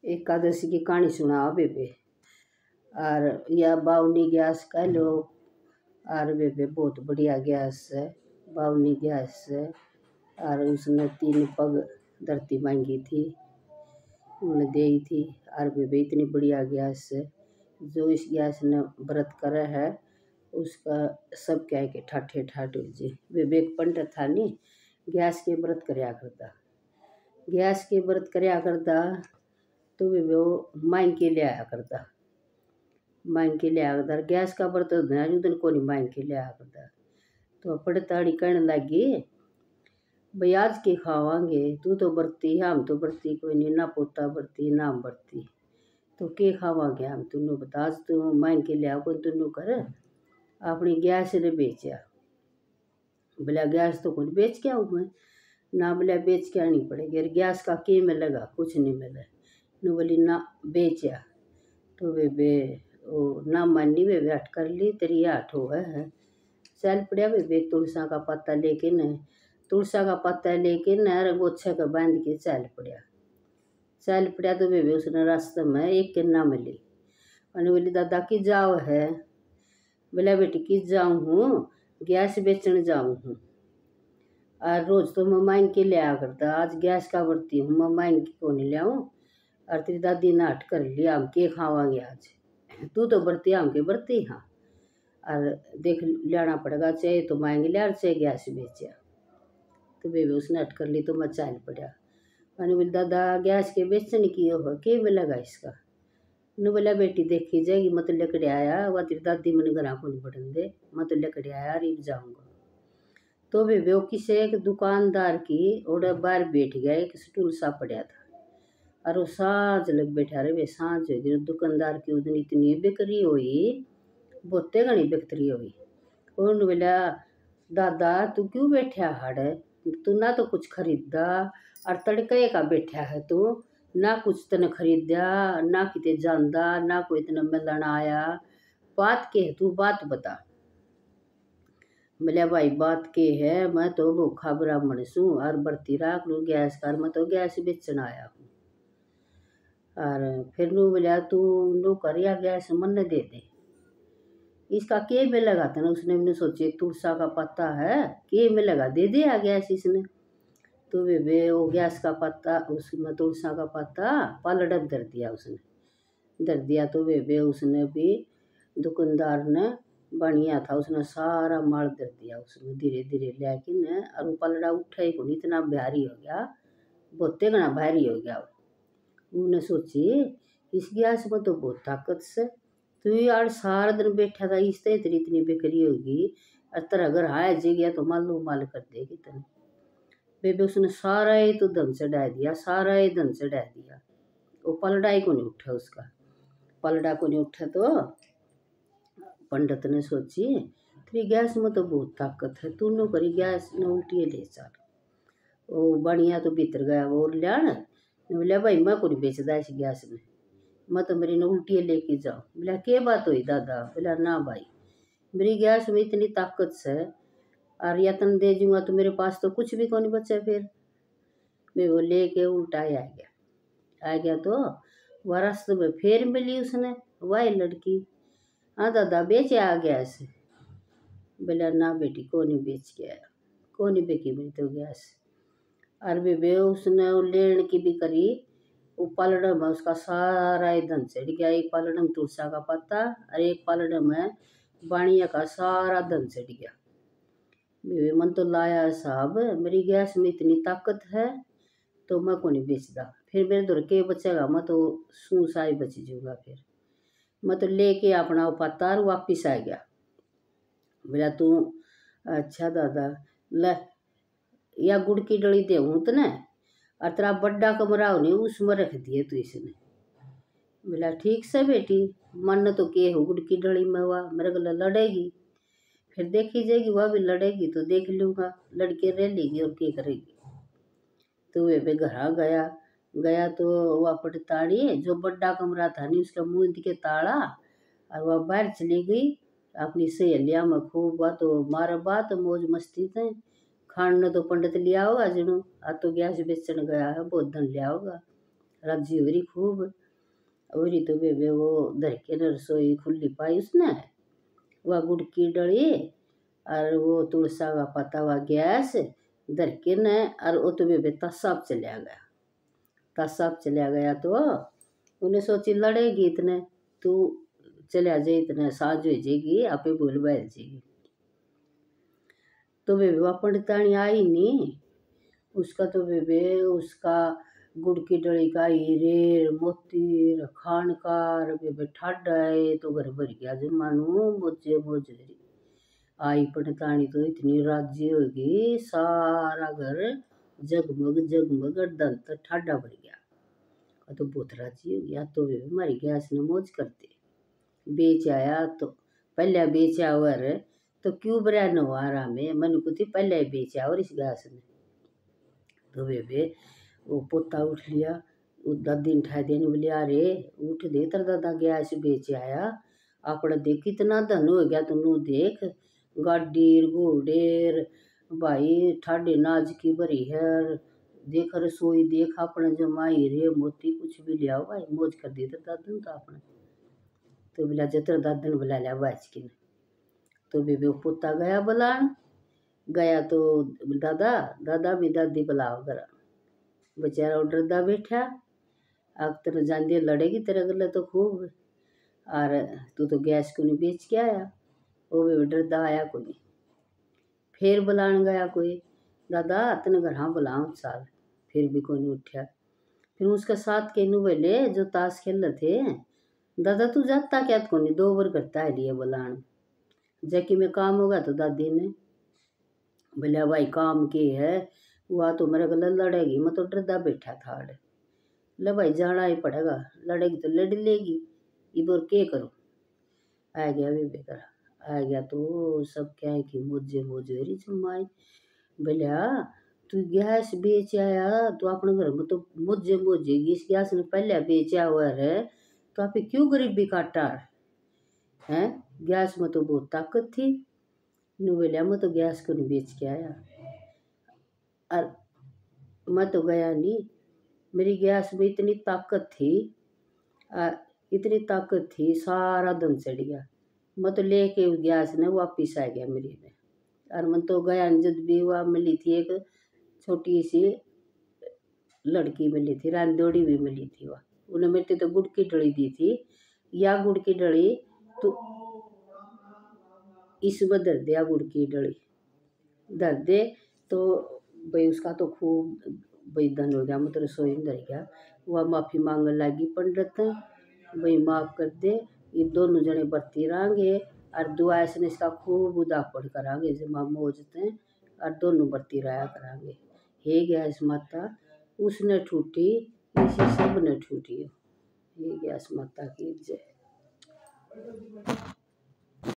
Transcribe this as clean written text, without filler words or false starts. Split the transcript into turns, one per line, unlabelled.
एकादशी की कहानी सुना बेबे। और या बावनी गैस कह लो। और बेबे बहुत बढ़िया गैस है, बावनी गैस है। और उसने 3 पग धरती मांगी थी, उन्हें दी थी। और बेबे इतनी बढ़िया गैस है, जो इस गैस ने व्रत करे है उसका सब कह के ठाठे ठाठ हो जी। बेबे एक पंडित था नी, गैस के व्रत करया करता, गैस के व्रत करया करता। तो बेबे वो मांग के ले आया करता, मांग के ले आया करता। गैस का व्रत उधर को नहीं मांग के ले आया करता। तो पड़ताड़ी कहने लगी, भाई आज के खावांगे, तू तो बरती है, हम तो बरती कोई नहीं, ना पोता बरती ना हम बरती, तो के खावांगे हम, तुन्नू बता। आज तू मांग के ले आओ, कोई तुन्नू कर अपनी गैस ने बेचा। बोला गैस तो कुछ बेच के आऊँ मैं ना, बोला बेच के आनी पड़ेगी। और गैस का के मिलेगा, कुछ नहीं मिले। नु बोली ना बेचा। तो बेबे वो ना मानी, बेबे हट कर ली, तेरी हट हो है। चल पड़ा बेबे तुलसा का पत्ता लेके न, तुलसा का पत्ता लेके न गोछे का बांध के चल पड़ा। चल पड़ा तो बेबे उसने रास्ते में एक किन्ना मिली। और बोली दादा की जाओ है। बोला बेटी की जाऊँ हूँ, गैस बेचने जाऊँ हूँ। और रोज तो मैं मांग के ले आया करता, आज गैस का बरती हूँ, मैं मांग के को नहीं ले आऊँ। और तेरी दादी ने हट कर लिया, हम के खावांगे आज, तू तो बरती हम के बरती। हाँ और देख लेना पड़ेगा, चाहे तो मांग लिया और चाहे गैस बेचा। तो बेबी उसने हट कर ली, तो मैं चल पड़ा। मैंने बोली दादा गैस के बेचने की हो के मिलेगा इसका। ने बोला बेटी देखी जाएगी, मैं तो लेकर आया, वह तेरी दादी मैंने घर को नहीं बढ़न दे, मैं तो लेकर आया और जाऊँगा। तो बेबे वो किसी एक दुकानदार की ओर बाहर बैठ गया, एक स्टूल सा पड़ा था। और वो साँझ लग बैठा रहे, वे साँझ हो गई, दुकानदार की उधर इतनी बिक्री हुई, बहुते घनी बिक्री हुई। उन्होंने बोला दादा तू क्यों बैठा हड़, तू ना तो कुछ खरीदा और तड़के का बैठा है तू, ना कुछ तने खरीदा ना किते जानदा, ना कोई तने मिलन आया, बात के है तू, बात बता। बोले भाई बात के है, मैं तो भूखा ब्राह्मण सू और बरती राख लू गैस कर, मैं तो गैस बेचन आया हूँ। और फिर नू बोला तू नू कर या गैस मन दे दे, इसका के में लगा था ना। उसने मैंने सोचे तुलसा का पत्ता है, के में लगा दे दिया गैस इसने। तो बेबे वो गैस का पत्ता उसमें तुलसा का पत्ता पलड़ब धर दिया, उसने धर दिया। तो बेबे उसने भी दुकानदार ने बढ़िया था, उसने सारा माल धर दिया उसमें धीरे धीरे लेकिन। और वो पलड़ा उठा ही को नहीं, इतना भारी हो गया, बहुते घना भारी हो गया। उन्होंने सोची इस गैस में तो बहुत ताकत से, तो यार सारा दिन बैठा था, इस तरह तेरी इतनी बिक्री होगी और तेरा अगर हाय जी गया तो मालू माल कर देगी तेने। बेबे उसने सारा ही तो धन चढ़ा दिया, सारा ही धन चढ़ा दिया। वो पलड़ा ही को नहीं उठा, उसका पलड़ा को नहीं उठा। तो पंडित ने सोची तेरी गैस में तो बहुत ताकत है, तू नो करी गैस ने उल्टी ले चल। वो बढ़िया तो भीतर गया वो लिया बोला भाई मैं को नहीं बेचता इस गैस में, मैं तो मेरी ने उल्टी लेके जाओ। बोला के बात हुई दादा। बोला ना भाई मेरी गैस में इतनी ताकत से और यतन दे दूंगा तो मेरे पास तो कुछ भी कौन बचा। फिर मैं वो लेके उल्टा आ गया। तो वह रास्ते में फिर मिली उसने वही लड़की। हाँ दादा बेचे आ गैस। बोला ना बेटी को नहीं बेच के आया, को नहीं बेची मेरी तो गैस। और बेबे उसने लेने की भी करी, वो पलड़म में उसका सारा ही धन चढ़ गया। एक पलड़म तुलसा का पत्ता और एक पलड़म में बाणिया का सारा धन चढ़ गया। बेबे मन तो लाया साहब, मेरी गैस में इतनी ताकत है तो मैं को नहीं बेचता, फिर मेरे दर के बचेगा, मैं तो सू साई बच जूँगा। फिर मैं तो लेके अपना वो पत्ता और वापिस आ गया। बोला तू अच्छा दादा ले या गुड़ की डली देऊँ तो न, और तेरा बड्डा कमरा हो नहीं उसमें रख दिए तू इसने। बोला ठीक से बेटी, मन तो के हो गुड़ की डली में हुआ मेरे गला लड़ेगी, फिर देखी जाएगी, वह भी लड़ेगी तो देख लूँगा, लड़के रह लेगी और क्या करेगी। तो वे घर गया तो वह पटताड़ी जो बड्डा कमरा था नहीं उसका मुँह दिखे ताला, और वह बाहर चली गई अपनी सहेलियाँ में खूब बात मारा बात मौज मस्ती थे। खाने तो पंडित लिया होगा जिन्हों, आ तो गैस बेचन गया है बहुत धन लिया होगा। राजी हो रही खूब। और तो बेबे वो धर के न रसोई खुली पाई उसने, वह गुड़ की डली और वो तुलसा का पत्ता हुआ गैस धर के न, और वो तो बेबे तसाब चलिया गया। तसाब चलिया गया तो उन्हें सोची लड़ेगी इतने, तू चलिया जाए इतने साझ हो जाएगी आपे भूल बैल जाएगी। तो बेबे वह पंडितानी आई नहीं, उसका तो बेबे उसका गुड़ की डली का हीरे मोती खानकार बेबे ठाडा है तो घर भर गया जो मानू मोजे मोजे। आई पंडितानी तो इतनी राजी होगी, सारा घर जगमग जगमग दंत ठाडा भर गया। तो बहुत राजी हो गया। तो बेबे हमारी गैस ने मौज करते बेच आया। तो पहले बेचा और तो क्यों बरा न हुआ आराम है मन को थी पहले बेचा और इस गैस ने। तो बेबे वो पोता उठ लिया, वो दादी ने उठा देने बोले अरे उठ दे तेरा दादा गैस बेच आया, अपना देख कितना धन हो गया तू देख, गाडीर घोड़ेर भाई ठाडे नाज की भरी है, देख रसोई देख अपने जमाई रे मोती कुछ भी लिया भाई मौज कर दी तेरे दादा ने तो अपने। तो बोला जतर दादा ने बुला लिया बाचकी ने। तो बेबे वो पोता गया बुलान, गया तो दादा दादा भी दादी बुलाओ करा। बेचारा वो डरदा बैठा, अब तेरे जान लड़ेगी तेरे गले तो खूब, और तू तो गैस को नहीं बेच के आया। वो भी डरदा आया कोई। फिर बुलान गया कोई, दादा तेने घर हाँ बुलाओ साल, फिर भी कोई नहीं उठा। फिर उसके साथ के नु बोले जो ताश खेल रहे थे, दादा तू जाता क्या को नहीं 2 बार करता है लिए बुलान, जैकी में काम होगा। तो दादी ने बोलिया भाई काम की है, वह तो मेरे गले लड़ेगी, मैं तो डरदा बैठा था अड़े। ले भाई जाना ही पड़ेगा, लड़ेगी तो लड़ लेगी, ये बोर के करूँ। आ गया वे बेकार, आ गया तो सब क्या है कि मुझे मुझे रही जमाई। बोलिया तू गैस बेच आया तो अपने घर में तो मुझे मुझे इस गैस ने पहले बेचा हुआ है, तो आप क्यों गरीबी काटा है। गैस में तो बहुत ताकत थी। नु बोलिया मैं तो गैस को नहीं बेच के आया, और मैं तो गया नहीं, मेरी गैस में इतनी ताकत थी, इतनी ताकत थी सारा दम चढ़ गया, मैं तो लेके गैस ने वापिस आ गया मेरी में। और मैं तो गया जब भी वह मिली थी एक छोटी सी लड़की मिली थी, रांदोड़ी भी मिली थी, वह उन्हें मेरे तो गुड़ की डली दी थी, या गुड़ की डली तो इसमें धर दिया गुड़ की डली धर दे, तो भाई उसका तो खूब भाई धन हो गया, मतलब रसोई में धर गया। वह माफ़ी मांगने लगी पंडित, भाई माफ़ कर दे, ये दोनों जने बरती रहेंगे और दुआ ऐसे इसका खूब उदापड़ करांगे जमा मोजते और दोनों बरती रहा करांगे। हे गैस माता उसने ठूठी इसी सब ने ठूठी। हे गैस माता की जय।